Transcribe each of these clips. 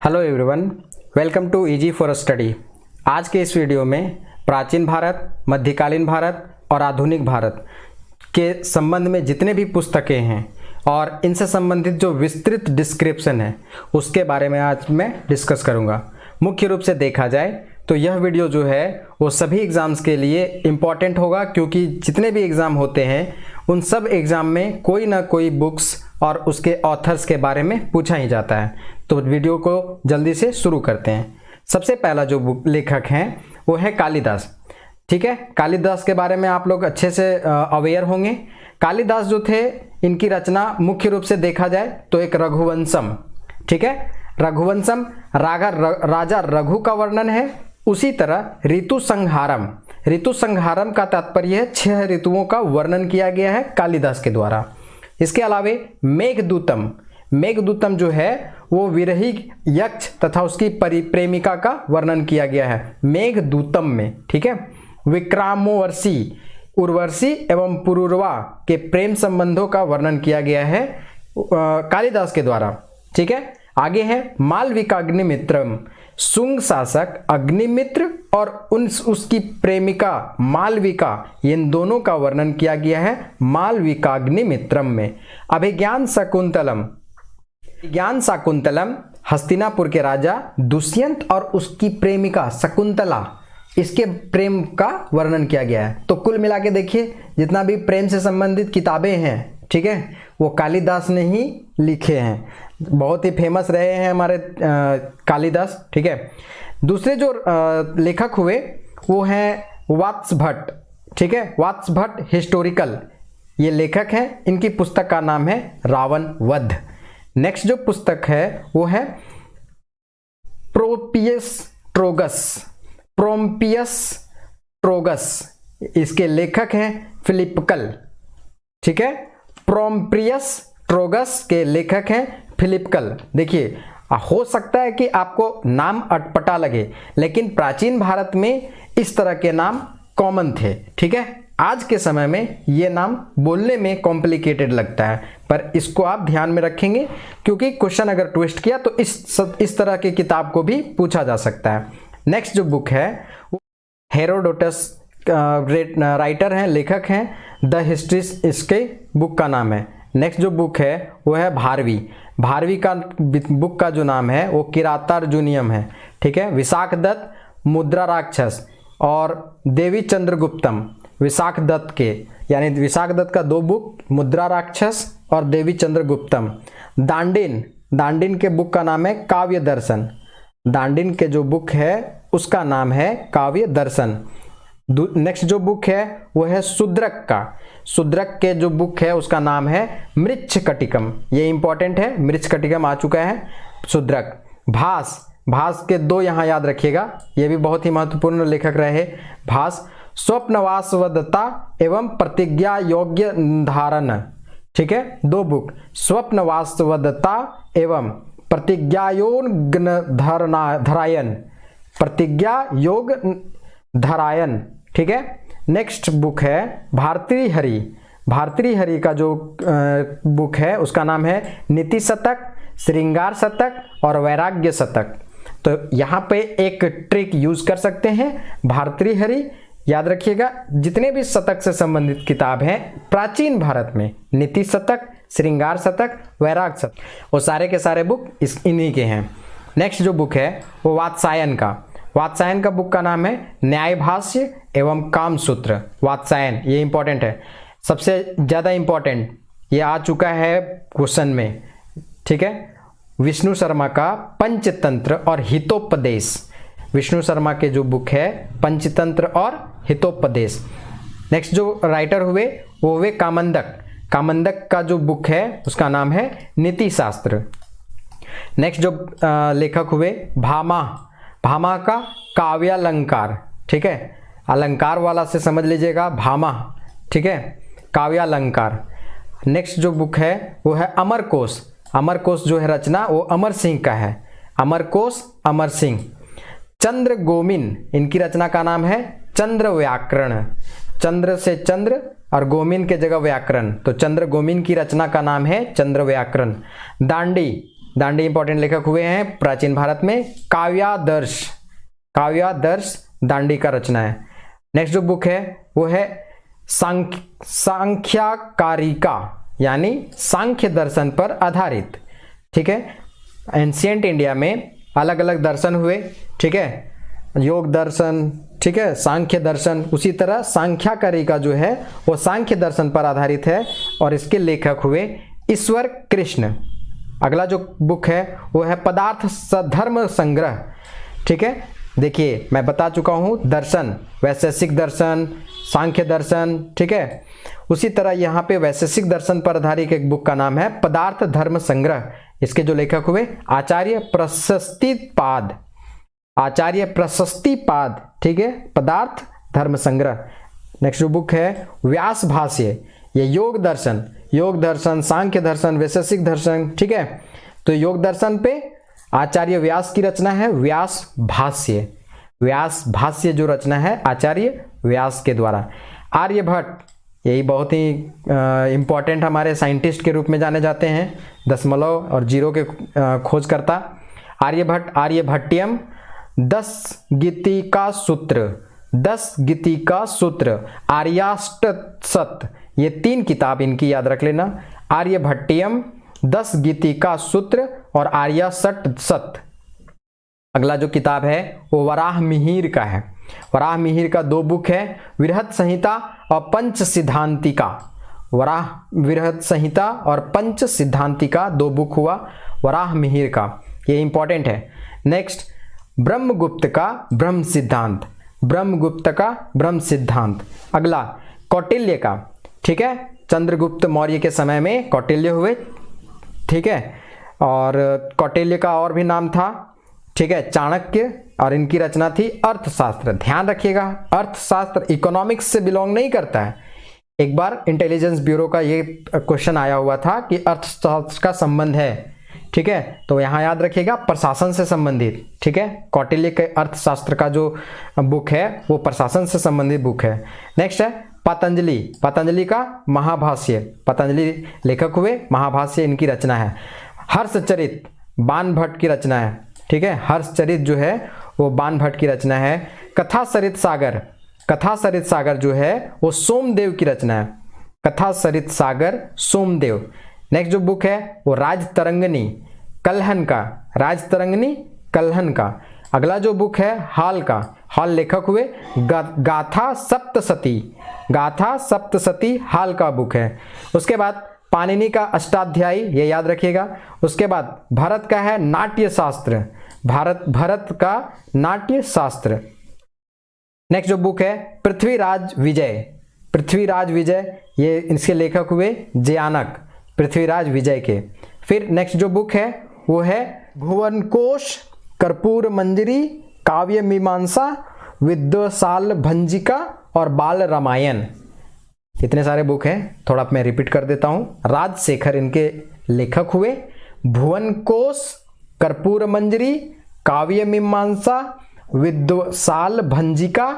Hello everyone, welcome to easy for study. आज के इस वीडियो में प्राचीन भारत, मध्यकालीन भारत और आधुनिक भारत के संबंध में जितने भी पुस्तकें हैं और इनसे संबंधित जो विस्तृत डिस्क्रिप्शन है उसके बारे में आज मैं डिस्कस करूंगा। मुख्य रूप से देखा जाए तो यह वीडियो जो है वो सभी एग्ज़ाम्स के लिए इम्पॉर्टेंट होगा, क्योंकि जितने भी एग्ज़ाम होते हैं उन सब एग्ज़ाम में कोई ना कोई बुक्स और उसके ऑथर्स के बारे में पूछा ही जाता है। तो वीडियो को जल्दी से शुरू करते हैं। सबसे पहला जो बुक लेखक हैं वो है कालिदास। ठीक है, कालिदास के बारे में आप लोग अच्छे से अवेयर होंगे। कालिदास जो थे, इनकी रचना मुख्य रूप से देखा जाए तो एक रघुवंशम, ठीक है, रघुवंशम राजा रघु का वर्णन है। उसी तरह ऋतु संहारम, ऋतु संहारम का तात्पर्य है 6 ऋतुओं का वर्णन किया गया है कालिदास के द्वारा। इसके अलावे मेघदूतम, मेघदूतम जो है वो विरही यक्ष तथा उसकी प्रेमिका का वर्णन किया गया है मेघदूतम में। ठीक है, विक्रामोर्वशी, उर्वशी एवं पुरुरवा के प्रेम संबंधों का वर्णन किया गया है कालिदास के द्वारा। ठीक है, आगे है मालविकाग्निमित्रम, शुंग शासक अग्निमित्र और उसकी प्रेमिका मालविका, इन दोनों का वर्णन किया गया है मालविकाग्निमित्रम में। अभिज्ञान शाकुंतलम, ज्ञान शाकुंतलम हस्तिनापुर के राजा दुष्यंत और उसकी प्रेमिका शकुंतला, इसके प्रेम का वर्णन किया गया है। तो कुल मिला के देखिए, जितना भी प्रेम से संबंधित किताबें हैं, ठीक है, वो कालिदास ने ही लिखे हैं। बहुत ही फेमस रहे हैं हमारे कालिदास। ठीक है, दूसरे जो लेखक हुए वो हैं वात्स भट्ट। ठीक है, वात्स भट्ट हिस्टोरिकल ये लेखक हैं। इनकी पुस्तक का नाम है रावण वध। नेक्स्ट जो पुस्तक है वो है प्रोम्पियस ट्रोगस, इसके लेखक हैं फिलिप्कल। ठीक है, प्रोम्पियस ट्रोगस के लेखक हैं फिलिप्कल। देखिए, हो सकता है कि आपको नाम अटपटा लगे, लेकिन प्राचीन भारत में इस तरह के नाम कॉमन थे। ठीक है, आज के समय में ये नाम बोलने में कॉम्प्लिकेटेड लगता है, पर इसको आप ध्यान में रखेंगे, क्योंकि क्वेश्चन अगर ट्विस्ट किया तो इस तरह की किताब को भी पूछा जा सकता है। नेक्स्ट जो बुक है हेरोडोटस राइटर हैं, लेखक हैं, द हिस्ट्री इसके बुक का नाम है। नेक्स्ट जो बुक है वो है भारवी का बुक का जो नाम है वो किरातार्जुनियम है। ठीक है, विशाख दत्त मुद्रा राक्षस और देवी चंद्रगुप्तम, विशाख दत्त के, यानी विशाख दत्त का 2 बुक, मुद्रा राक्षस और देवी चंद्रगुप्तम। दांडिन के बुक का नाम है काव्य दर्शन, दांडिन के जो बुक है उसका नाम है काव्य दर्शन। नेक्स्ट जो बुक है वो है शूद्रक के जो बुक है उसका नाम है मृच्छकटिकम, ये इंपॉर्टेंट है, मृच्छकटिकम आ चुका है शूद्रक। भास के 2 यहाँ याद रखिएगा, ये भी बहुत ही महत्वपूर्ण लेखक रहे। भास स्वप्नवासवदता एवं प्रतिज्ञा योग्य धारण। ठीक है, 2 बुक, स्वप्नवासवदता एवं प्रतिज्ञायोगधरायन, प्रतिज्ञा योग धरायन। ठीक है, नेक्स्ट बुक है भारतृहरि का जो बुक है उसका नाम है नीति शतक, श्रृंगार शतक और वैराग्य शतक। तो यहाँ पे एक ट्रिक यूज कर सकते हैं, भारतृहरि याद रखिएगा। जितने भी शतक से संबंधित किताब हैं प्राचीन भारत में, नीति शतक, श्रृंगार शतक, वैराग्य शतक, वो सारे के सारे बुक इन्हीं के हैं। नेक्स्ट जो बुक है वो वात्सायन का बुक का नाम है न्याय भाष्य एवं कामसूत्र। वात्सायन ये इंपॉर्टेंट है, सबसे ज़्यादा इंपॉर्टेंट, ये आ चुका है क्वेश्चन में। ठीक है, विष्णु शर्मा का पंचतंत्र और हितोपदेश, विष्णु शर्मा के जो बुक है पंचतंत्र और हितोपदेश। नेक्स्ट जो राइटर हुए वो हुए कामंदक का जो बुक है उसका नाम है नीति शास्त्र। नेक्स्ट जो लेखक हुए भामा का काव्यालंकार। ठीक है, अलंकार वाला से समझ लीजिएगा भामा। ठीक है, काव्यालंकार। नेक्स्ट जो बुक है वो है अमरकोश जो है रचना वो अमर सिंह का है, अमरकोश अमर सिंह। चंद्रगोमिन, इनकी रचना का नाम है चंद्र व्याकरण, चंद्र से चंद्र और गोमिन के जगह व्याकरण, तो चंद्रगोमिन की रचना का नाम है चंद्र व्याकरण। दांडी इंपॉर्टेंट लेखक हुए हैं प्राचीन भारत में। काव्यादर्श, काव्यादर्श दांडी का रचना है। नेक्स्ट जो बुक है वो है सांख्यकारिका, यानी सांख्य दर्शन पर आधारित। ठीक है, एंशिएंट इंडिया में अलग अलग दर्शन हुए। ठीक है, योग दर्शन, ठीक है, सांख्य दर्शन, उसी तरह सांख्यकारिका जो है वो सांख्य दर्शन पर आधारित है और इसके लेखक हुए ईश्वर कृष्ण। अगला जो बुक है वो है पदार्थ धर्म संग्रह। ठीक है, देखिए मैं बता चुका हूँ दर्शन, वैशेषिक दर्शन, सांख्य दर्शन। ठीक है, उसी तरह यहाँ पे वैशेषिक दर्शन पर आधारित एक बुक का नाम है पदार्थ धर्म संग्रह। इसके जो लेखक हुए आचार्य प्रशस्तिपाद, आचार्य प्रशस्तिपाद। ठीक है, पदार्थ धर्म संग्रह। नेक्स्ट जो बुक है व्यास भाष्य, ये योग दर्शन, योग दर्शन, सांख्य दर्शन, वैशेषिक दर्शन। ठीक है, तो योग दर्शन पे आचार्य व्यास की रचना है व्यास भाष्य। व्यास भाष्य जो रचना है आचार्य व्यास के द्वारा। आर्यभट्ट, यही बहुत ही इम्पॉर्टेंट हमारे साइंटिस्ट के रूप में जाने जाते हैं, दशमलव और जीरो के खोजकर्ता। आर्यभट्ट, आर्यभट्टियम, 10 गीतिका सूत्र, 10 गीतिका सूत्र, आर्याष्टशत, ये 3 किताब इनकी याद रख लेना। आर्यभट्टियम, 10 गीतिका सूत्र और आर्याष्टशत। अगला जो किताब है वो वराह मिहिर का है। वराह मिहिर का 2 बुक है, विरहत संहिता और पंच सिद्धांतिका। वराह विरहत संहिता और पंच सिद्धांतिका 2 बुक हुआ वराह मिहिर का, ये इंपॉर्टेंट है। नेक्स्ट ब्रह्मगुप्त का ब्रह्म सिद्धांत, ब्रह्मगुप्त का ब्रह्म सिद्धांत। अगला कौटिल्य का, ठीक है, चंद्रगुप्त मौर्य के समय में कौटिल्य हुए। ठीक है, और कौटिल्य का और भी नाम था, ठीक है, चाणक्य, और इनकी रचना थी अर्थशास्त्र। ध्यान रखिएगा, अर्थशास्त्र इकोनॉमिक्स से बिलोंग नहीं करता है। एक बार इंटेलिजेंस ब्यूरो का ये क्वेश्चन आया हुआ था कि अर्थशास्त्र का संबंध है। ठीक है, तो यहाँ याद रखिएगा प्रशासन से संबंधित। ठीक है, कौटिल्य के अर्थशास्त्र का जो बुक है वो प्रशासन से संबंधित बुक है। नेक्स्ट है पतंजलि, पतंजलि का महाभाष्य, पतंजलि लेखक हुए, महाभाष्य इनकी रचना है। हर्षचरित बाणभट्ट की रचना है। ठीक है, हर्षचरित जो है वो बाणभट्ट की रचना है। कथासरित सागर, कथासरित सागर जो है वो सोमदेव की रचना है। कथासरित सागर सोमदेव। नेक्स्ट जो बुक है वो राजतरंगिणी कल्हन का, राजतरंगिणी कल्हन का। अगला जो बुक है हाल का, हाल लेखक हुए गाथा सप्तशती, गाथा सप्तशती हाल का बुक है। उसके बाद पाणिनि का अष्टाध्यायी, ये याद रखिएगा। उसके बाद भरत का है नाट्य शास्त्र, भरत का नाट्य शास्त्र। नेक्स्ट जो बुक है पृथ्वीराज विजय, पृथ्वीराज विजय, ये इनके लेखक हुए जयानक, पृथ्वीराज विजय के। फिर नेक्स्ट जो बुक है वो है भुवनकोश, कर्पूर मंजरी, काव्य मीमांसा, विद्वशाल भंजिका और बाल रामायण। इतने सारे बुक हैं, थोड़ा मैं रिपीट कर देता हूं। राजशेखर इनके लेखक हुए। भुवनकोश, कर्पूर मंजरी, काव्य मीमांसा, विद्वशाल भंजिका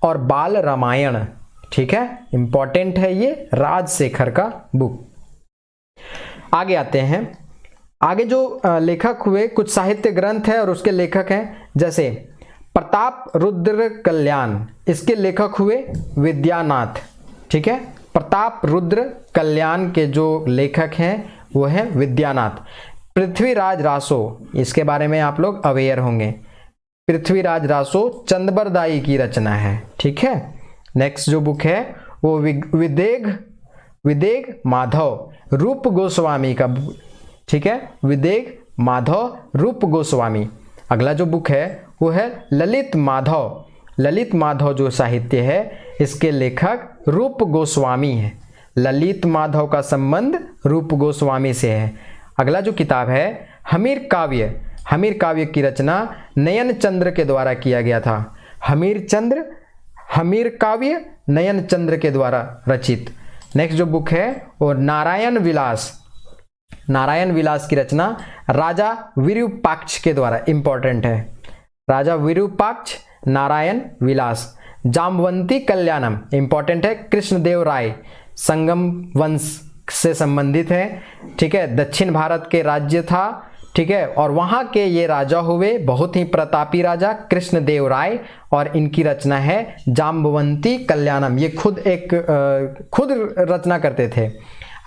और बाल रामायण। ठीक है, इंपॉर्टेंट है ये राजशेखर का बुक। आगे आते हैं, आगे जो लेखक हुए कुछ साहित्य ग्रंथ है और उसके लेखक हैं, जैसे प्रताप रुद्र कल्याण, इसके लेखक हुए विद्यानाथ। ठीक है, प्रताप रुद्र कल्याण के जो लेखक हैं वो है विद्यानाथ। पृथ्वीराज रासो, इसके बारे में आप लोग अवेयर होंगे। पृथ्वीराज रासो चंदबरदाई की रचना है। ठीक है, नेक्स्ट जो बुक है वो विदेग माधव रूप गोस्वामी का। ठीक है, विदेग माधव रूप गोस्वामी। अगला जो बुक है वो है ललित माधव, ललित माधव जो साहित्य है इसके लेखक रूप गोस्वामी है। ललित माधव का संबंध रूप गोस्वामी से है। अगला जो किताब है हमीर काव्य, हमीर काव्य की रचना नयन चंद्र के द्वारा किया गया था। हमीर काव्य नयन चंद्र के द्वारा रचित। नेक्स्ट जो बुक है वो नारायण विलास, नारायण विलास की रचना राजा विरूपाक्ष के द्वारा, इंपॉर्टेंट है, राजा विरूपाक्ष नारायण विलास। जाम्बवंती कल्याणम, इंपॉर्टेंट है, कृष्णदेव राय, संगम वंश से संबंधित है। ठीक है, दक्षिण भारत के राज्य था ठीक है। और वहाँ के ये राजा हुए बहुत ही प्रतापी राजा कृष्णदेव राय, और इनकी रचना है जाम्बवंती कल्याणम। ये खुद रचना करते थे।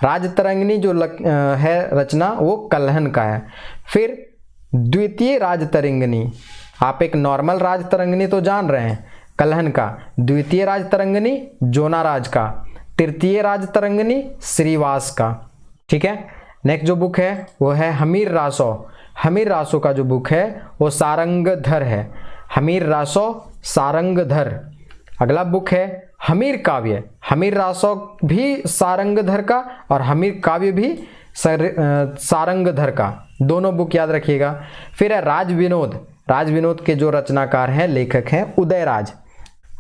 राजतरंगिणी जो है रचना वो कल्हन का है। फिर द्वितीय राजतरंगिणी, आप एक नॉर्मल राजतरंगिणी तो जान रहे हैं कल्हन का, द्वितीय राजतरंगिणी जोनाराज का, तृतीय राजतरंगिणी श्रीवास का, ठीक है। नेक्स्ट जो बुक है वो है हमीर रासो। हमीर रासो का जो बुक है वो सारंगधर है। हमीर रासो सारंगधर। अगला बुक है हमीर काव्य। हमीर रासो भी सारंगधर का और हमीर काव्य भी सारंगधर का, दोनों बुक याद रखिएगा। फिर है राजविनोद। राजविनोद के जो रचनाकार हैं, लेखक हैं उदयराज।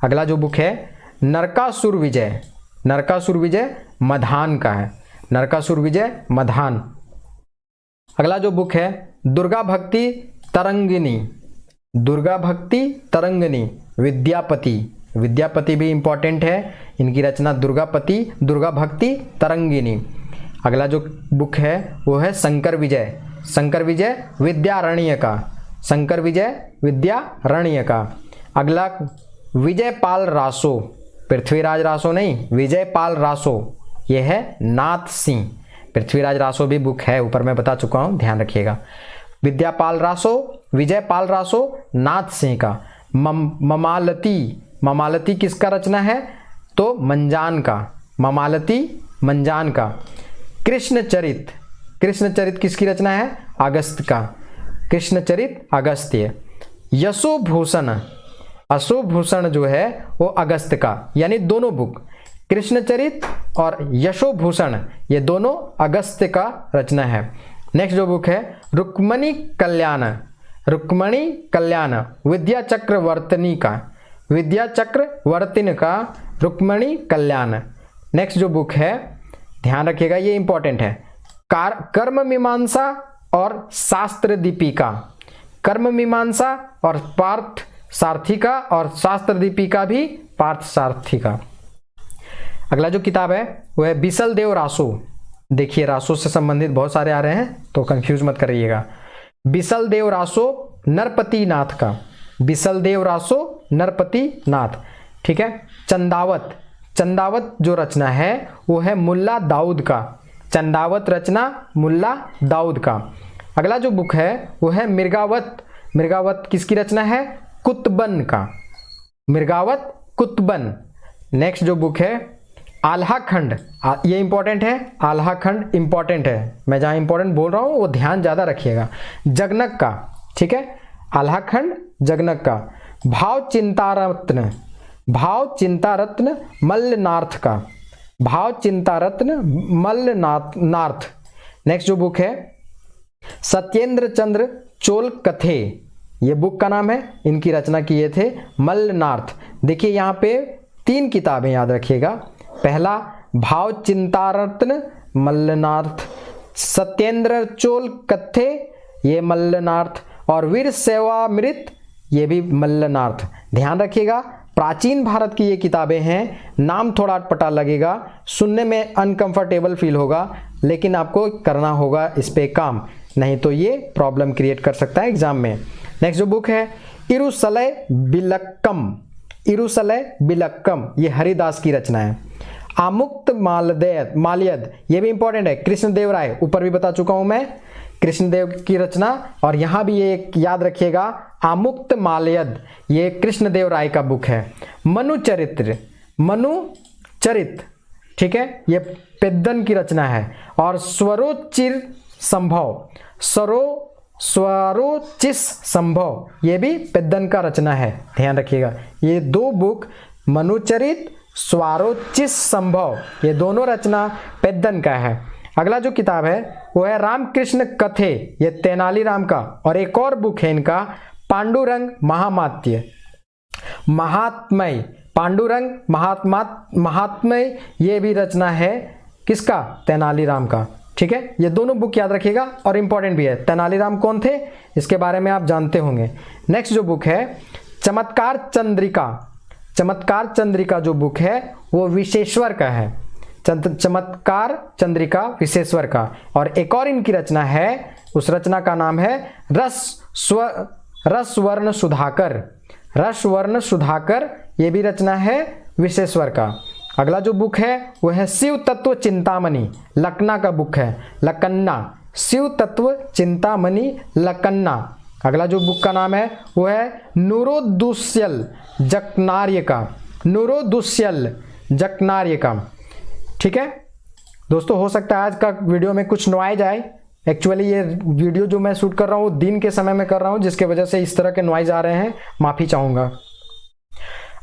अगला जो बुक है नरकासुर विजय। नरकासुर विजय मधान का है। नरकासुर विजय मधान। अगला जो बुक है दुर्गा भक्ति तरंगिणी। दुर्गा भक्ति तरंगिणी विद्यापति। विद्यापति भी इंपॉर्टेंट है, इनकी रचना दुर्गा भक्ति तरंगिणी। अगला जो बुक है वो है शंकर विजय। शंकर विजय विद्यारण्य का। शंकर विजय विद्यारण्य का। अगला विजयपाल रासो। पृथ्वीराज रासो नहीं, विजयपाल रासो, ये है नाथ सिंह। पृथ्वीराज रासो भी बुक है, ऊपर मैं बता चुका हूँ, ध्यान रखिएगा। विद्यापाल रासो, विजयपाल रासो, नाथ सिंह का। ममालती। ममालती किसका रचना है? तो मंजान का। ममालती मंजान का। कृष्णचरित। कृष्णचरित किसकी रचना है? अगस्त का। कृष्णचरित अगस्त्य। यशोभूषण। अशोभूषण जो है वो अगस्त का, यानी दोनों बुक कृष्णचरित और यशोभूषण ये दोनों अगस्त्य का रचना है। नेक्स्ट जो बुक है रुक्मणी कल्याण। रुक्मणी कल्याण विद्याचक्रवर्तिनी का। विद्याचक्रवर्तिनी का रुक्मणी कल्याण। नेक्स्ट जो बुक है ध्यान रखिएगा, ये इंपॉर्टेंट है, कर्म मीमांसा और शास्त्र दीपिका। कर्म मीमांसा और पार्थ सारथिका और शास्त्र दीपिका भी पार्थ सारथिका। अगला जो किताब है वो है बिसल देव रासो। देखिए रासो से संबंधित बहुत सारे आ रहे हैं तो कंफ्यूज मत करिएगा। बिसल देव रासो नरपति नाथ का। बिसल देव रासो नरपति नाथ, ठीक है। चंदावत। चंदावत जो रचना है वो है मुल्ला दाऊद का। चंदावत रचना मुल्ला दाऊद का। अगला जो बुक है वो है मृगावत। मृगावत किसकी रचना है? कुतबन का। मृगावत कुतबन। नेक्स्ट जो बुक है आल्हाखंड। ये इंपॉर्टेंट है, आल्हाखंड इंपॉर्टेंट है, मैं जहाँ इंपॉर्टेंट बोल रहा हूँ वो ध्यान ज़्यादा रखिएगा। जगनक का, ठीक है, आल्हाखंड जगनक का। भाव चिंतारत्न। भाव चिंतारत्न मल्लनार्थ का। भाव चिंतारत्न मल्लनार्थ। नेक्स्ट जो बुक है सत्येंद्र चंद्र चोल कथे, ये बुक का नाम है, इनकी रचना किए थे मल्लनार्थ। देखिए यहाँ पे 3 किताबें याद रखिएगा। पहला भाव चिंतारत्न मल्लनार्थ, सत्येंद्र चोल कथे ये मल्लनार्थ, और वीर सेवामृत ये भी मल्लनार्थ। ध्यान रखिएगा प्राचीन भारत की ये किताबें हैं, नाम थोड़ा अटपटा लगेगा, सुनने में अनकंफर्टेबल फील होगा, लेकिन आपको करना होगा इस पे काम, नहीं तो ये प्रॉब्लम क्रिएट कर सकता है एग्जाम में। नेक्स्ट जो बुक है इरुसलय बिलक्कम। इरुसलय बिलक्कम ये हरिदास की रचना है। आमुक्त माल्यद ये भी इंपॉर्टेंट है, कृष्णदेव राय, ऊपर भी बता चुका हूं मैं, कृष्णदेव की रचना। और यहां भी ये याद रखिएगा आमुक्त माल्यद ये कृष्णदेव राय का बुक है। मनुचरित्र। मनुचरित, ठीक है, ये पेद्दन की रचना है। और स्वरोचिर संभव, स्वरोचिस संभव ये भी पेद्दन का रचना है, ध्यान रखिएगा। ये 2 बुक मनुचरित, स्वरोचिस संभव, ये दोनों रचना पेद्दन का है। अगला जो किताब है वो है रामकृष्ण कथे, ये तेनालीराम का। और एक और बुक है इनका पांडुरंग महामात्य। महात्मय, पांडुरंग महात्मय ये भी रचना है किसका? तेनालीराम का, ठीक है। ये दोनों बुक याद रखिएगा और इंपॉर्टेंट भी है। तेनालीराम कौन थे इसके बारे में आप जानते होंगे। नेक्स्ट जो बुक है चमत्कार चंद्रिका। चमत्कार चंद्रिका जो बुक है वो विशेश्वर का है। चमत्कार चंद्रिका विश्वेश्वर का। और एक और इनकी रचना है, उस रचना का नाम है रसवर्ण सुधाकर। रसवर्ण सुधाकर ये भी रचना है विश्वेश्वर का। अगला जो बुक है वो है शिव तत्व चिंतामणि, लकन्ना का बुक है, लकन्ना, शिव तत्व चिंतामणि लकन्ना। अगला जो बुक का नाम है वो है नूरोदुस्यल जकनार्य का, नूरोदुस्यल जकनार्य का। ठीक है दोस्तों, हो सकता है आज का वीडियो में कुछ नॉइज आए। एक्चुअली ये वीडियो जो मैं शूट कर रहा हूँ दिन के समय में कर रहा हूँ, जिसके वजह से इस तरह के नॉइज आ रहे हैं, माफी चाहूंगा।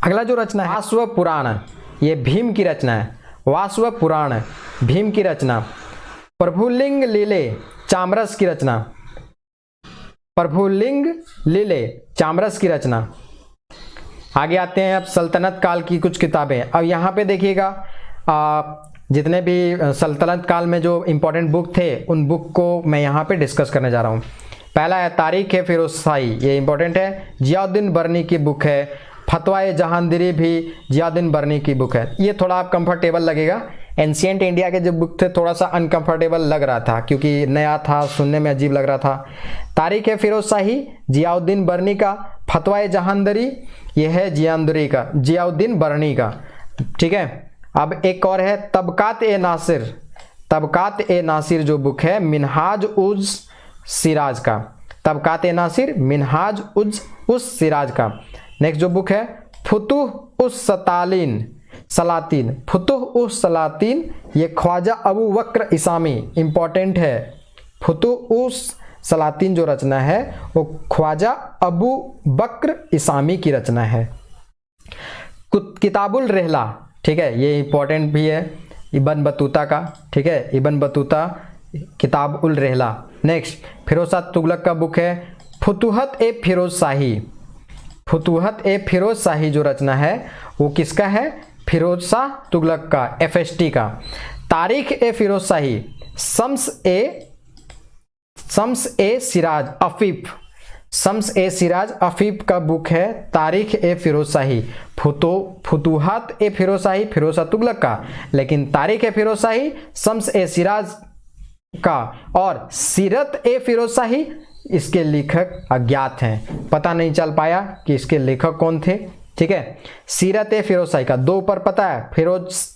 अगला जो रचना है वासव पुराण, ये भीम की रचना है। वासव पुराण भीम की रचना। प्रभुलिंग लीले चामरस की रचना, प्रभुलिंग लीले चामरस की रचना। आगे आते हैं अब सल्तनत काल की कुछ किताबें। अब यहाँ पे देखिएगा जितने भी सल्तनत काल में जो इम्पोर्टेंट बुक थे उन बुक को मैं यहाँ पे डिस्कस करने जा रहा हूँ। पहला है तारीख है फिरोजशाही, ये इम्पोर्टेंट है, जियाउद्दीन बर्नी की बुक है। फतवा जहांगीरी भी जियाउद्दीन बर्नी की बुक है। ये थोड़ा आप कंफर्टेबल लगेगा। एंशिएंट इंडिया के जो बुक थे थोड़ा सा अनकंफर्टेबल लग रहा था क्योंकि नया था, सुनने में अजीब लग रहा था। तारीख है फिरोजशाही जियाउद्दीन बर्नी का। फतवा जहांगीरी ये है जियाउद्दीन बर्नी का। ठीक है, अब एक और है तबकात ए नासिर। तबकात ए नासिर जो बुक है मिनहाज उज सिराज का। तबकात ए नासिर मिनहाज उज सिराज का। नेक्स्ट जो बुक है फुतुह उस सलातीन, फुतुह उस सलातीन, ये ख्वाजा अबू बकर इसामी, इंपॉर्टेंट है। फुतुह उस सलातीन जो रचना है वो ख्वाजा अबू बकर इसामी की रचना है। किताबुल रहला, ठीक है, ये इंपॉर्टेंट भी है, इब्न बतूता का। ठीक है, इब्न बतूता किताब उल रहला। नेक्स्ट फिरोज तुगलक का बुक है फुतुहत ए फिरोज शाही। फुतुहत ए फिरोज शाही जो रचना है वो किसका है? फिरोज शाह तुगलक का, FST का। तारीख ए फिरोज शाही शम्स ए सिराज अफीफ, शम्स ए सिराज अफीफ का बुक है तारीख ए फिरोज शाही। फुतुहात ए फिरोज शाही फिरोज शाह तुगलक का, लेकिन तारीख ए फिरोज शाही शम्स ए सिराज का। और सीरत ए फिरोज शाही इसके लेखक अज्ञात हैं, पता नहीं चल पाया कि इसके लेखक कौन थे। ठीक है, सीरत ए फिरोज शाही का दो पर पता है,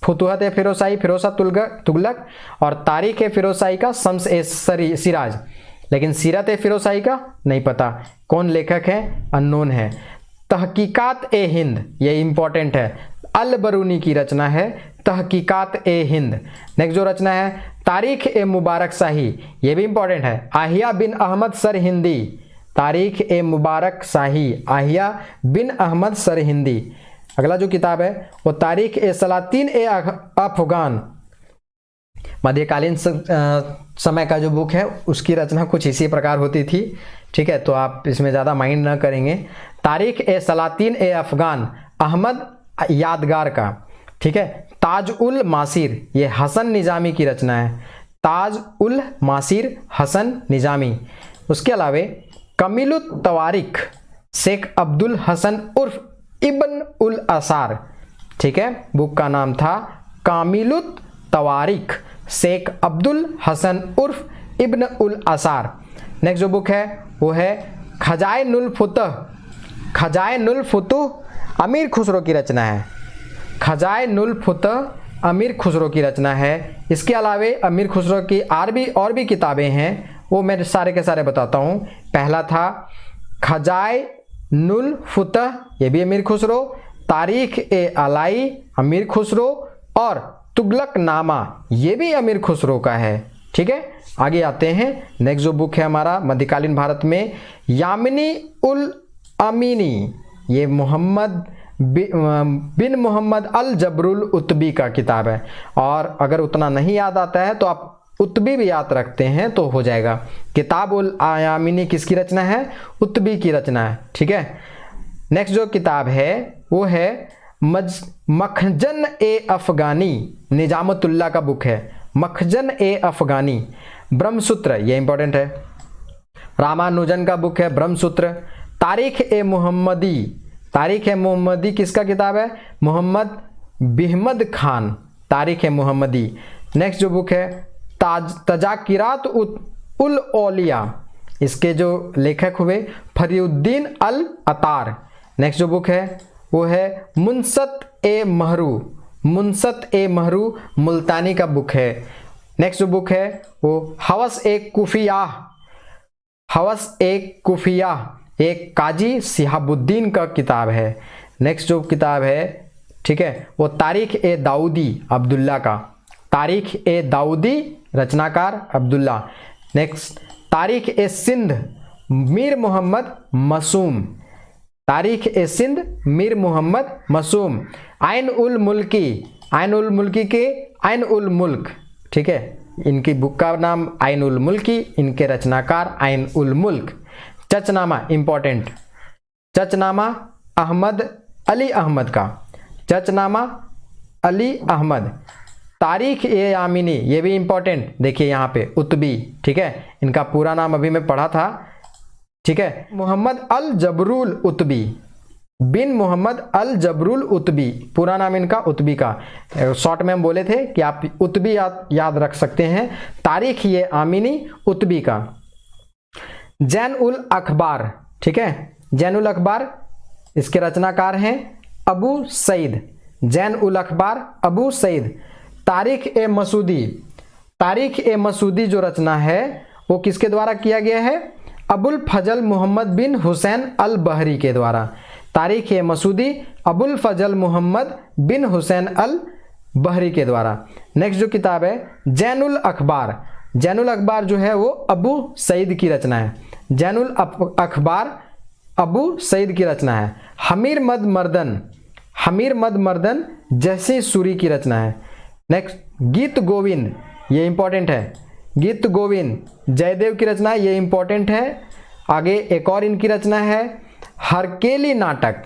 फुतुहत ए फिरोज शाही फिरोज शाह तुगलक, और तारीख ए फिरोज शाही का शम्स ए सिराज। लेकिन सीरत ए फिरोज शाही का नहीं पता कौन लेखक है, अननोन है। तहकीकात ए हिंद, ये इंपॉर्टेंट है, अल बरूनी की रचना है तहकीकात ए हिंद। नेक्स्ट जो रचना है तारीख ए मुबारक शाही, ये भी इंपॉर्टेंट है, आहिया बिन अहमद सर हिंदी। तारीख ए मुबारक शाही आहिया बिन अहमद सर हिंदी। अगला जो किताब है वो तारीख ए सलातीन ए अफगान, मध्यकालीन समय का जो बुक है उसकी रचना कुछ इसी प्रकार होती थी। ठीक है, तो आप इसमें ज़्यादा माइंड ना करेंगे। तारीख ए सलातीन ए अफगान अहमद यादगार का। ठीक है, ताज उल मासिर, ये हसन निजामी की रचना है, ताज उल मासिर हसन निजामी। उसके अलावे कमीलुत तवारिख शेख अब्दुल हसन उर्फ इब्न उल असार। ठीक है, बुक का नाम था कामिलुत तवारिख शेख अब्दुल हसन उर्फ इब्न उल असार। नेक्स्ट जो बुक है वो है खजाइनुल फुतुह अमीर खुसरो की रचना है। खजाइनुल फुतुह अमीर खुसरो की रचना है। इसके अलावे अमीर खुसरो की और भी किताबें हैं, वो मैं सारे के सारे बताता हूँ। पहला था खजाइनुल फुतुह, ये भी अमीर खुसरो, तारीख ए अलाई अमीर खुसरो, और तुगलक नामा ये भी अमीर खुसरो का है। ठीक है, आगे आते हैं। नेक्स्ट जो बुक है हमारा मध्यकालीन भारत में यामिनी उल अमीनी, ये मोहम्मद बिन मोहम्मद अल जबरुल उतबी का किताब है। और अगर उतना नहीं याद आता है तो आप उतबी भी याद रखते हैं तो हो जाएगा। किताब उल यामिनी किसकी रचना है? उतबी की रचना है। ठीक है, नेक्स्ट जो किताब है वो है मखजन ए अफगानी, निजामतुल्लाह का बुक है, मखजन ए अफगानी। ब्रह्मसूत्र, ये इंपॉर्टेंट है, रामानुजन का बुक है ब्रह्मसूत्र। तारीख ए मोहम्मदी, तारीख ए मोहम्मदी किसका किताब है? मोहम्मद बिहमद खान, तारीख मोहम्मदी। नेक्स्ट जो बुक है तजाकिरात उल औलिया, इसके जो लेखक हुए फरीउद्दीन अल अतार। नेक्स्ट जो बुक है वो है मुनसत ए महरू मुल्तानी का बुक है। नेक्स्ट जो बुक है वो हवस ए कुफिया एक काजी सिहाबुद्दीन का किताब है। नेक्स्ट जो किताब है, ठीक है, वो तारीख ए दाऊदी अब्दुल्ला का, तारीख ए दाऊदी रचनाकार अब्दुल्ला। नेक्स्ट तारीख ए सिंध मीर मोहम्मद मसूम, तारीख ए सिंध मीर मोहम्मद मसूम। आइन उल मुल्की के आइन उल मुल्क, ठीक है, इनकी बुक का नाम आइन उल मुल्की, इनके रचनाकार आइन उल मुल्क। चचनामा इंपॉर्टेंट, चचनामा अहमद अली अहमद का, चचनामा अली अहमद। तारीख ए आमिनी, ये भी इंपॉर्टेंट, देखिए यहाँ पे उतबी, ठीक है, इनका पूरा नाम अभी मैं पढ़ा था, ठीक है, मोहम्मद अल जबरुल उतबी बिन मोहम्मद अल जबरुल उतबी, पूरा नाम इनका उतबी का। शॉर्ट में हम बोले थे कि आप उतबी याद रख सकते हैं। तारीख ये आमिनी उतबी का। जैन उल अखबार, ठीक है, जैन उल अखबार, इसके रचनाकार हैं अबू सईद, जैन उल अखबार अबू सईद। तारीख ए मसूदी, तारीख ए मसूदी जो रचना है वो किसके द्वारा किया गया है? अबुल फजल मोहम्मद बिन हुसैन अल बहरी के द्वारा। तारीख ए मसूदी अबुल फजल मोहम्मद बिन हुसैन अल बहरी के द्वारा। नेक्स्ट जो किताब है जैनुल अखबार, जैनुल अखबार जो है वो अबू सईद की रचना है, जैनुल अखबार अबू सईद की रचना है। हमीर मद मर्दन जैसी सूरी की रचना है। नेक्स्ट गीत गोविंद, ये इंपॉर्टेंट है, गीत गोविंद जयदेव की रचना है, ये इंपॉर्टेंट है। आगे एक और इनकी रचना है हरकेली नाटक,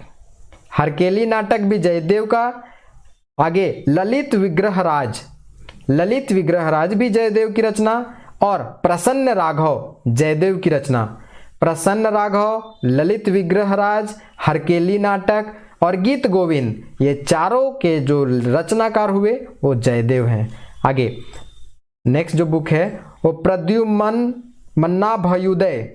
हरकेली नाटक भी जयदेव का। आगे ललित विग्रहराज भी जयदेव की रचना। और प्रसन्न राघव जयदेव की रचना, प्रसन्न राघव, ललित विग्रहराज, हरकेली नाटक और गीत गोविंद, ये चारों के जो रचनाकार हुए वो जयदेव हैं। आगे नेक्स्ट जो बुक है वो प्रद्युमन मन्नाभयुदय,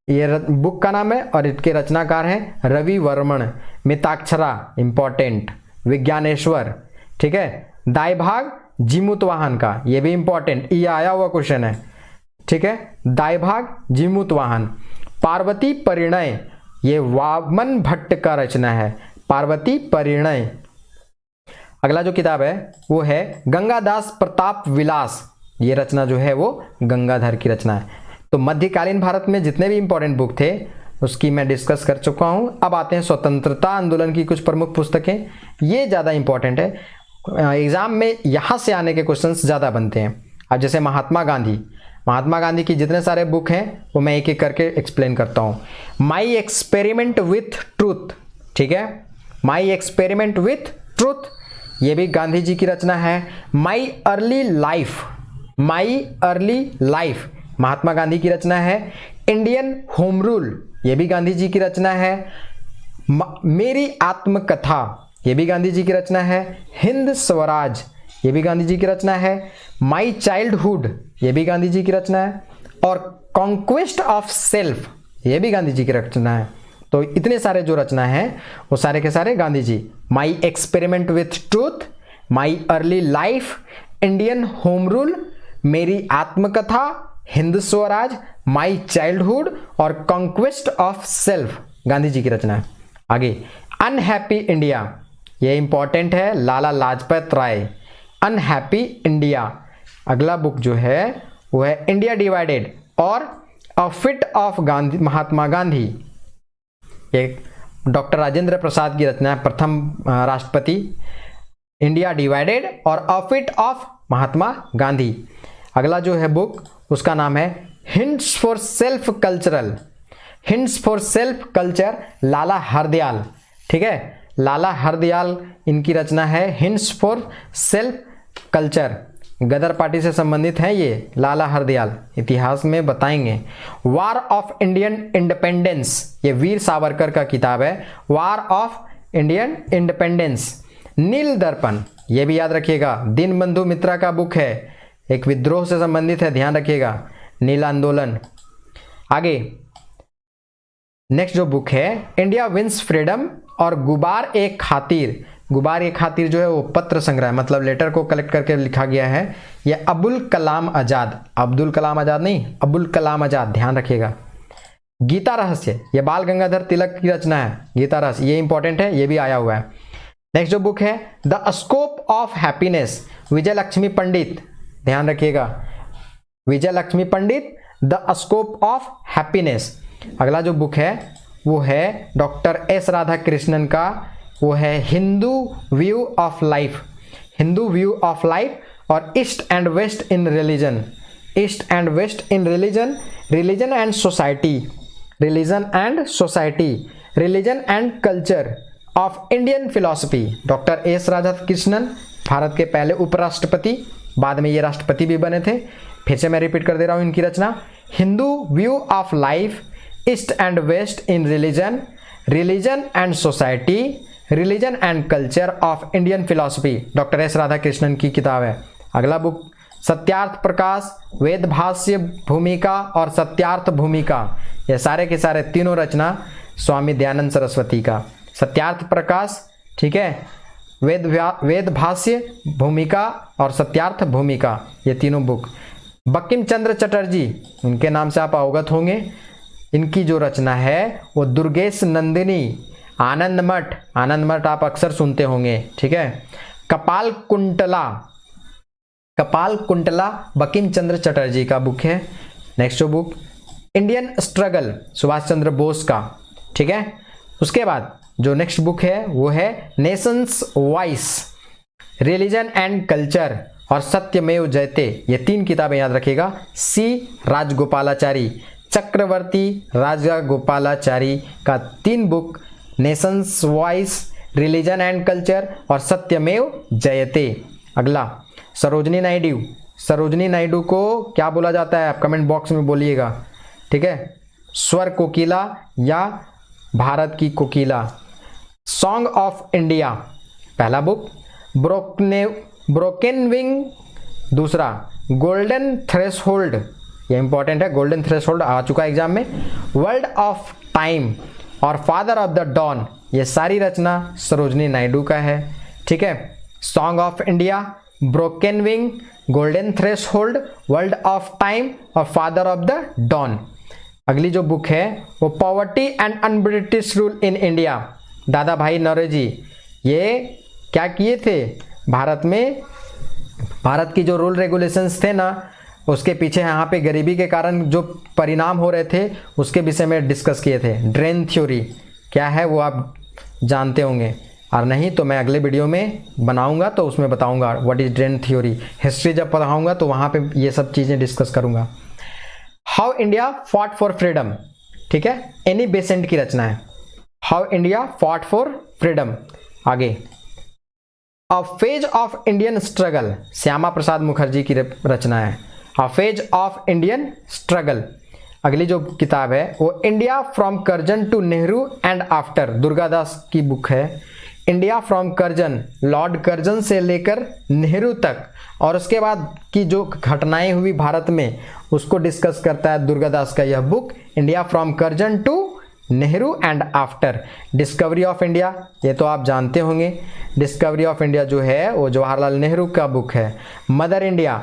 ये बुक का नाम है और इसके रचनाकार हैं रवि वर्मन। मिताक्षरा इंपॉर्टेंट, विज्ञानेश्वर, ठीक है। दायभाग जीमूतवाहन का, ये भी इंपॉर्टेंट, ये आया हुआ क्वेश्चन है, ठीक है। दायभाग जीमूतवाहन। पार्वती परिणय, ये वामन भट्ट का रचना है, पार्वती परिणय। अगला जो किताब है वो है गंगादास प्रताप विलास, ये रचना जो है वो गंगाधर की रचना है। तो मध्यकालीन भारत में जितने भी इंपॉर्टेंट बुक थे उसकी मैं डिस्कस कर चुका हूं। अब आते हैं स्वतंत्रता आंदोलन की कुछ प्रमुख पुस्तकें, ये ज़्यादा इंपॉर्टेंट है, एग्जाम में यहाँ से आने के क्वेश्चंस ज़्यादा बनते हैं। अब जैसे महात्मा गांधी की जितने सारे बुक हैं वो मैं एक एक करके एक्सप्लेन करता हूँ। माई एक्सपेरिमेंट विथ ट्रूथ, ठीक है, माई एक्सपेरिमेंट विथ ट्रूथ, ये भी गांधी जी की रचना है। माई अर्ली लाइफ महात्मा गांधी की रचना है। इंडियन होम रूल, ये भी गांधी जी की रचना है। मेरी आत्मकथा, ये भी गांधी जी की रचना है। हिंद स्वराज, ये भी गांधी जी की रचना है। माई चाइल्डहुड, ये भी गांधी जी की रचना है। और कॉन्क्वेस्ट ऑफ सेल्फ, ये भी गांधी जी की रचना है। तो इतने सारे जो रचना है वो सारे के सारे Gandhi ji. My experiment with truth, my early life, Indian home rule, मेरी आत्मकथा, हिंद स्वराज, माई चाइल्डहुड और conquest of self Gandhi ji की रचना है। आगे अनहैप्पी इंडिया, ये इंपॉर्टेंट है, लाला लाजपत राय, अनहैप्पी इंडिया। अगला बुक जो है वो है इंडिया डिवाइडेड और a fit of Gandhi, Mahatma Gandhi, एक डॉक्टर राजेंद्र प्रसाद की रचना है, प्रथम राष्ट्रपति। इंडिया डिवाइडेड और a fit of Mahatma Gandhi. अगला जो है बुक उसका नाम है hints for self culture, Lala Hardayal, ठीक है, लाला हरदयाल इनकी रचना है। Hints for self culture, Ghadar party से संबंधित है ये लाला हरदयाल, इतिहास में बताएंगे। वार ऑफ इंडियन इंडिपेंडेंस, ये वीर सावरकर का किताब है, वार ऑफ इंडियन इंडिपेंडेंस। नील दर्पण, ये भी याद रखिएगा। दीनबंधु मित्रा का बुक है, एक विद्रोह से संबंधित है, ध्यान रखिएगा, नील आंदोलन। आगे नेक्स्ट जो बुक है इंडिया विंस फ्रीडम और गुबार एक खातिर। गुबार एक खातिर जो है वो पत्र संग्रह, मतलब लेटर को कलेक्ट करके लिखा गया है। ये अबुल कलाम आजाद, अब्दुल कलाम आजाद नहीं, अबुल कलाम आजाद, ध्यान रखिएगा। गीता रहस्य, ये बाल गंगाधर तिलक की रचना है, गीता रहस्य, ये इंपॉर्टेंट है, ये भी आया हुआ है। नेक्स्ट जो बुक है द स्कोप ऑफ हैप्पीनेस, विजय लक्ष्मी पंडित, ध्यान रखिएगा, विजय लक्ष्मी पंडित, द स्कोप ऑफ हैप्पीनेस। अगला जो बुक है वो है डॉक्टर एस राधाकृष्णन का, वो है Hindu view of life, Hindu view of life और east and west in religion, east and west in religion, religion and society, religion and society, religion and culture of Indian philosophy. Doctor S Radhakrishnan Bharat के पहले उपराष्ट्रपति, बाद में ये राष्ट्रपति भी बने थे। फिर से मैं रिपीट कर दे रहा हूँ इनकी रचना, Hindu view of life, east and west in religion, religion and society, religion and culture of Indian philosophy, doctor S Radhakrishnan की किताब है। अगला बुक सत्यार्थ प्रकाश, वेद भाष्य भूमिका और सत्यार्थ भूमिका, ये सारे के सारे तीनों रचना स्वामी दयानंद सरस्वती का। सत्यार्थ प्रकाश, ठीक है, वेद भाष्य भूमिका और सत्यार्थ भूमिका, ये तीनों बुक। बंकिम चंद्र चटर्जी, उनके नाम से आप अवगत होंगे, इनकी जो रचना है वो दुर्गेश नंदिनी, आनंद मठ, आनंद मठ आप अक्सर सुनते होंगे, ठीक है। कपाल कुंतला, कपाल कुंतला बंकिम चंद्र चटर्जी का बुक है। नेक्स्ट जो book Indian struggle, Subhash Chandra Bose का, ठीक है। उसके बाद जो नेक्स्ट बुक है वो है Nations voice, religion and culture और सत्यमेव जयते, ये तीन किताबें याद रखिएगा। सी राजगोपालाचारी, चक्रवर्ती राजगोपालाचारी का 3 book, Nations voice, religion and culture और सत्यमेव जयते। अगला सरोजनी नायडू, सरोजनी नायडू को क्या बोला जाता है आप कमेंट बॉक्स में बोलिएगा, ठीक है। स्वर कोकिला या भारत की कोकिला। सॉन्ग ऑफ इंडिया पहला बुक, ब्रोकन विंग दूसरा, गोल्डन थ्रेशोल्ड, ये इंपॉर्टेंट है, गोल्डन थ्रेशोल्ड आ चुका है एग्जाम में। वर्ल्ड ऑफ टाइम और फादर ऑफ द डॉन, ये सारी रचना सरोजनी नायडू का है, ठीक है। Song of India, broken wing, golden threshold, world of time और फादर ऑफ द डॉन। अगली जो बुक है वो poverty and un-British rule in India, दादा भाई नौरोजी, ये क्या किए थे भारत में, भारत की जो रूल रेगुलेशंस थे ना, उसके पीछे यहाँ पे गरीबी के कारण जो परिणाम हो रहे थे उसके विषय में डिस्कस किए थे। ड्रेन थ्योरी क्या है वो आप जानते होंगे, और नहीं तो मैं अगले वीडियो में बनाऊंगा तो उसमें बताऊंगा what is drain theory. History जब पढ़ाऊंगा तो वहाँ पे ये सब चीज़ें डिस्कस करूंगा। How India fought for freedom, ठीक है, एनी बेसेंट की रचना है। How India fought for freedom. आगे a phase of Indian struggle, Shyama Prasad Mukherjee की रचना है। A phase of Indian struggle. अगली जो किताब है वो India from Curzon to Nehru and after, Durgadas की बुक है। India from Curzon, Lord Curzon से लेकर नेहरू तक और उसके बाद की जो घटनाएं हुई भारत में उसको डिस्कस करता है दुर्गादास का यह book, India from Curzon to Nehru and after. Discovery of India, ये तो आप जानते होंगे, डिस्कवरी ऑफ इंडिया जो है वो जवाहरलाल नेहरू का बुक है। Mother India,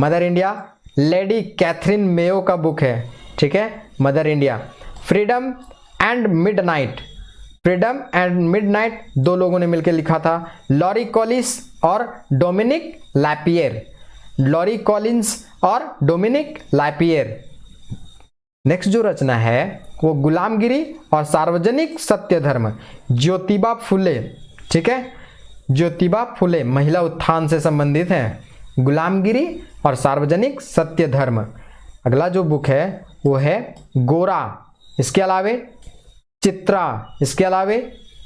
mother India lady Catherine Mayo का बुक है, ठीक है, mother India. Freedom and midnight, freedom and midnight दो लोगों ने मिलकर लिखा था, लॉरी कॉलिंस और डोमिनिक लैपियर, लॉरी कॉलिंस और डोमिनिक लैपियर। नेक्स्ट जो रचना है वो गुलामगिरी और सार्वजनिक सत्य धर्म, ज्योतिबा फुले, ठीक है, ज्योतिबा फुले महिला उत्थान से संबंधित है, गुलामगिरी और सार्वजनिक सत्य धर्म। अगला जो बुक है वो है गोरा, इसके अलावे चित्रा, इसके अलावे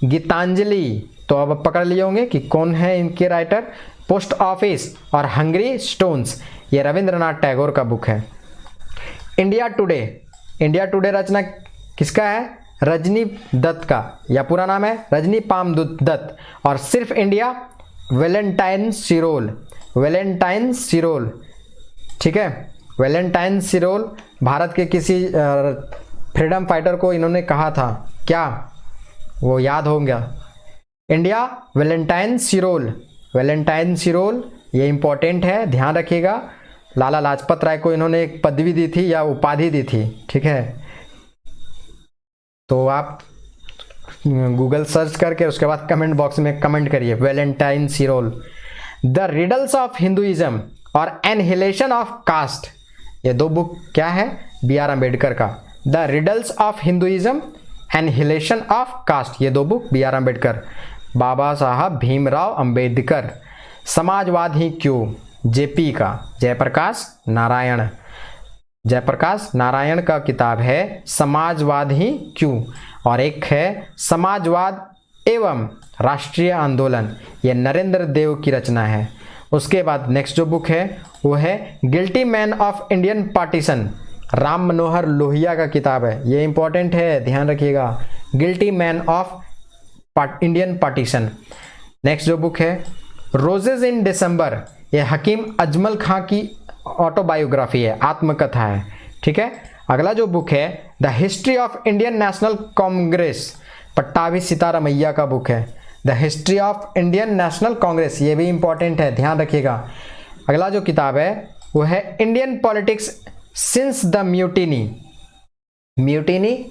गीतांजलि, तो अब पकड़ लिए होंगे कि कौन है इनके राइटर। पोस्ट ऑफिस और हंग्री स्टोन्स, ये रविंद्रनाथ टैगोर का बुक है। इंडिया टुडे, इंडिया टुडे रचना किसका है, रजनी दत्त का, या पूरा नाम है रजनी पाम दत्त। और सिर्फ इंडिया, वैलेंटाइन सिरोल, वैलेंटाइन सिरोल, ठीक है। वैलेंटाइन सिरोल भारत के किसी फ्रीडम फाइटर को इन्होंने कहा था, क्या वो याद होगा? इंडिया वैलेंटाइन सिरोल, वैलेंटाइन सिरोल, ये इंपॉर्टेंट है, ध्यान रखिएगा। लाला लाजपत राय को इन्होंने एक पदवी दी थी या उपाधि दी थी, ठीक है। तो आप गूगल सर्च करके उसके बाद कमेंट बॉक्स में कमेंट करिए Valentine Chirol. The riddles of Hinduism और एनहिलेशन ऑफ कास्ट, ये दो बुक क्या है? B.R. अम्बेडकर का the riddles of Hinduism annihilation of caste, ये दो बुक B.R. अम्बेडकर, बाबा साहब भीमराव अंबेडकर। समाजवाद ही क्यों, JP का, जयप्रकाश नारायण, जयप्रकाश नारायण का किताब है समाजवाद ही क्यों। और एक है समाजवाद एवं राष्ट्रीय आंदोलन, ये नरेंद्र देव की रचना है। उसके बाद नेक्स्ट जो बुक है वो है guilty man of Indian partition, Ram Manohar Lohia का किताब है, ये इंपॉर्टेंट है, ध्यान रखिएगा। Guilty man of Indian partition. Next जो बुक है रोजेज इन दिसंबर, ये हकीम अजमल खां की ऑटोबायोग्राफी है, आत्मकथा है, ठीक है। अगला जो बुक है the history of Indian national Congress, Pattabhi Sitaramayya का बुक है, the history of Indian national Congress, ये भी इंपॉर्टेंट है, ध्यान रखिएगा। अगला जो किताब है वो है Indian politics since the mutiny, mutiny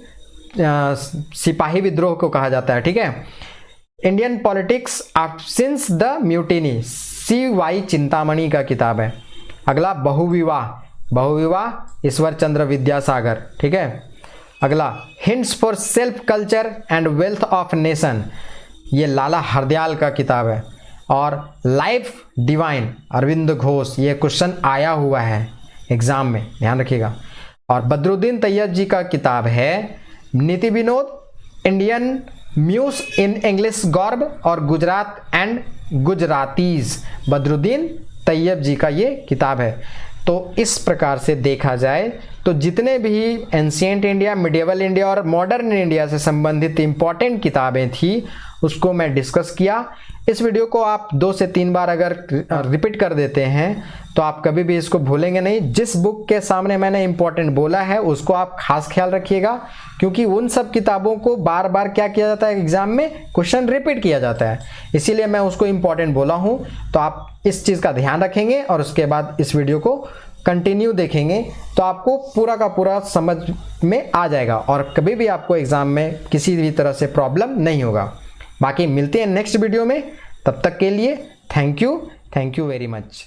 सिपाही विद्रोह को कहा जाता है, ठीक है। Indian politics since the mutiny, CY Chintamani का किताब है। अगला बहुविवाह, बहुविवाह ईश्वर चंद्र विद्यासागर, ठीक है। अगला hints for self culture and wealth of nation, ये लाला हरदयाल का किताब है। और लाइफ डिवाइन अरविंद घोष, ये क्वेश्चन आया हुआ है एग्जाम में, ध्यान रखिएगा। और बदरुद्दीन तैयब जी का किताब है Niti Vinod Indian muse in English garb और गुजरात एंड गुजरातीज, बदरुद्दीन तैयब जी का ये किताब है। तो इस प्रकार से देखा जाए तो जितने भी एंशिएंट इंडिया, मिडिएवल इंडिया और मॉडर्न इंडिया से संबंधित इंपॉर्टेंट किताबें थी उसको मैं डिस्कस किया। इस वीडियो को आप 2 से 3 बार अगर रिपीट कर देते हैं तो आप कभी भी इसको भूलेंगे नहीं। जिस बुक के सामने मैंने इंपॉर्टेंट बोला है उसको आप खास ख्याल रखिएगा, क्योंकि उन सब किताबों को बार बार क्या किया जाता है, एग्जाम में क्वेश्चन रिपीट किया जाता है, इसीलिए मैं उसको इंपॉर्टेंट बोला हूँ। तो आप इस चीज़ का ध्यान रखेंगे और उसके बाद इस वीडियो को कंटिन्यू देखेंगे तो आपको पूरा का पूरा समझ में आ जाएगा और कभी भी आपको एग्जाम में किसी भी तरह से प्रॉब्लम नहीं होगा। बाकी मिलते हैं नेक्स्ट वीडियो में, तब तक के लिए थैंक यू वेरी मच।